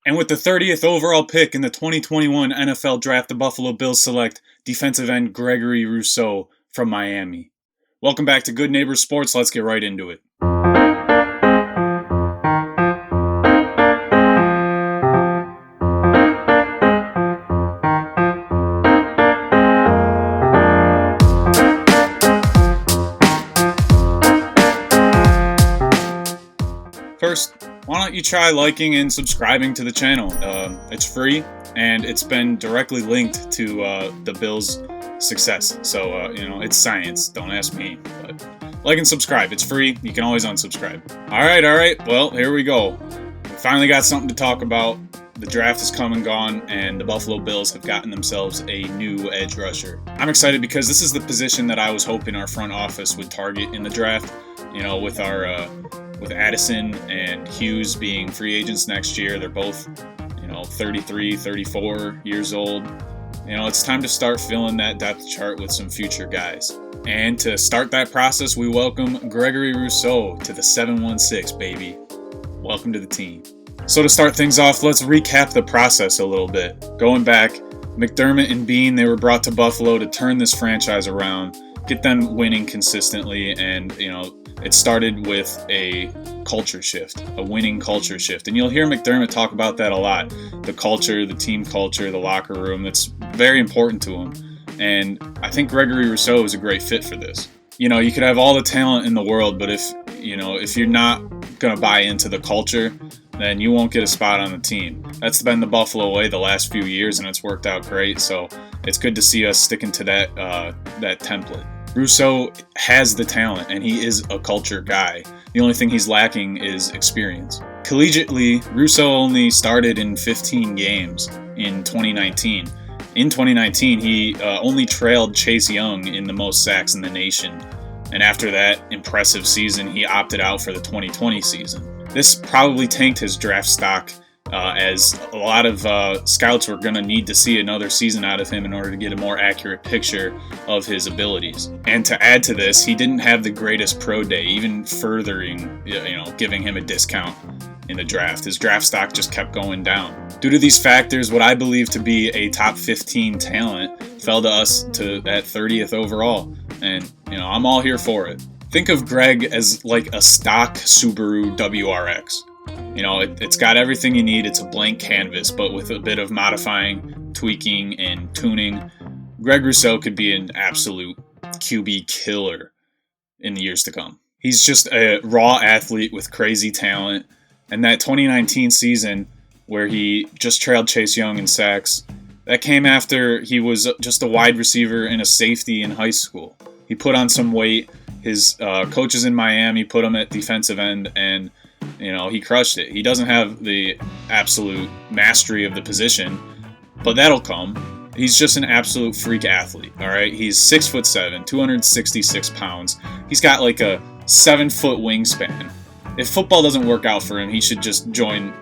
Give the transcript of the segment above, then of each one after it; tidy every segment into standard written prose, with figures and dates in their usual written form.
And with the 30th overall pick in the 2021 NFL Draft, the Buffalo Bills select defensive end Gregory Rousseau from Miami. Welcome back to Good Neighbors Sports. Let's get right into it. First, why don't you try liking and subscribing to the channel? It's free, and it's been directly linked to the Bills' success. So, it's science. Don't ask me. But like and subscribe. It's free. You can always unsubscribe. All right. Well, here we go. We finally got something to talk about. The draft has come and gone, and the Buffalo Bills have gotten themselves a new edge rusher. I'm excited because this is the position that I was hoping our front office would target in the draft. With Addison and Hughes being free agents next year. They're both, 33, 34 years old. It's time to start filling that depth chart with some future guys. And to start that process, we welcome Gregory Rousseau to the 716, baby. Welcome to the team. So to start things off, let's recap the process a little bit. Going back, McDermott and Bean, they were brought to Buffalo to turn this franchise around, get them winning consistently, and, it started with a culture shift, a winning culture shift. And you'll hear McDermott talk about that a lot. The culture, the team culture, the locker room, that's very important to him. And I think Gregory Rousseau is a great fit for this. You could have all the talent in the world, but if you're not going to buy into the culture, then you won't get a spot on the team. That's been the Buffalo way the last few years, and it's worked out great. So it's good to see us sticking to that template. Rousseau has the talent, and he is a culture guy. The only thing he's lacking is experience. Collegiately, Rousseau only started in 15 games in 2019. In 2019, he only trailed Chase Young in the most sacks in the nation. And after that impressive season, he opted out for the 2020 season. This probably tanked his draft stock, as a lot of scouts were going to need to see another season out of him in order to get a more accurate picture of his abilities. And to add to this, he didn't have the greatest pro day, even furthering, giving him a discount in the draft. His draft stock just kept going down. Due to these factors, what I believe to be a top 15 talent fell to us to that 30th overall. And, I'm all here for it. Think of Greg as like a stock Subaru WRX. It's got everything you need. It's a blank canvas, but with a bit of modifying, tweaking, and tuning, Greg Rousseau could be an absolute QB killer in the years to come. He's just a raw athlete with crazy talent, and that 2019 season where he just trailed Chase Young in sacks, that came after he was just a wide receiver and a safety in high school. He put on some weight. His coaches in Miami put him at defensive end, and he crushed it. He doesn't have the absolute mastery of the position, but that'll come. He's just an absolute freak athlete, all right? He's 6'7", 266 pounds. He's got like a 7-foot wingspan. If football doesn't work out for him, he should just join,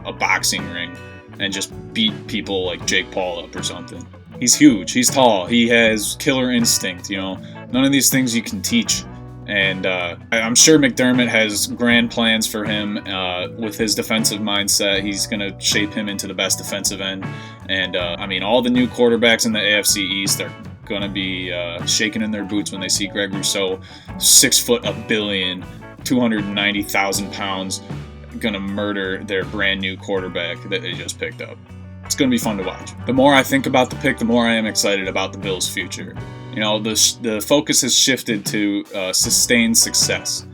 a boxing ring and just beat people like Jake Paul up or something. He's huge. He's tall. He has killer instinct, None of these things you can teach. And I'm sure McDermott has grand plans for him with his defensive mindset. He's going to shape him into the best defensive end. And, all the new quarterbacks in the AFC East are going to be shaking in their boots when they see Greg Rousseau, 6 foot, 290,000 pounds, going to murder their brand new quarterback that they just picked up. It's going to be fun to watch. The more I think about the pick, the more I am excited about the Bills' future. The focus has shifted to sustained success.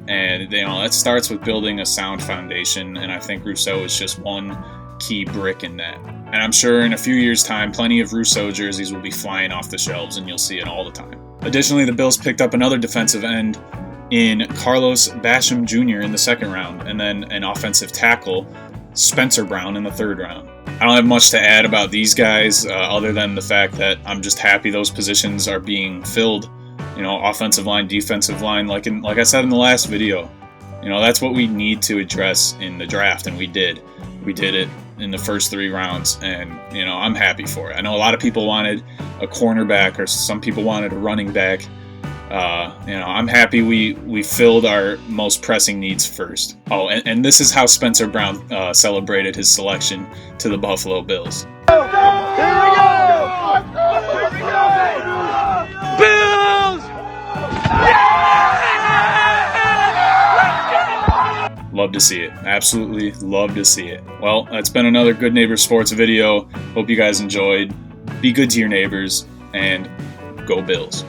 And, that starts with building a sound foundation. And I think Rousseau is just one key brick in that. And I'm sure in a few years' time, plenty of Rousseau jerseys will be flying off the shelves and you'll see it all the time. Additionally, the Bills picked up another defensive end in Carlos Basham Jr. in the second round. And then an offensive tackle, Spencer Brown, in the third round. I don't have much to add about these guys other than the fact that I'm just happy those positions are being filled. Offensive line, defensive line, like I said in the last video. That's what we need to address in the draft, and we did. We did it in the first 3 rounds, and I'm happy for it. I know a lot of people wanted a cornerback, or some people wanted a running back. I'm happy we filled our most pressing needs first. Oh, and this is how Spencer Brown celebrated his selection to the Buffalo Bills. Here we go! Bills! Love to see it. Absolutely love to see it. Well, that's been another Good Neighbor Sports video. Hope you guys enjoyed. Be good to your neighbors, and go Bills.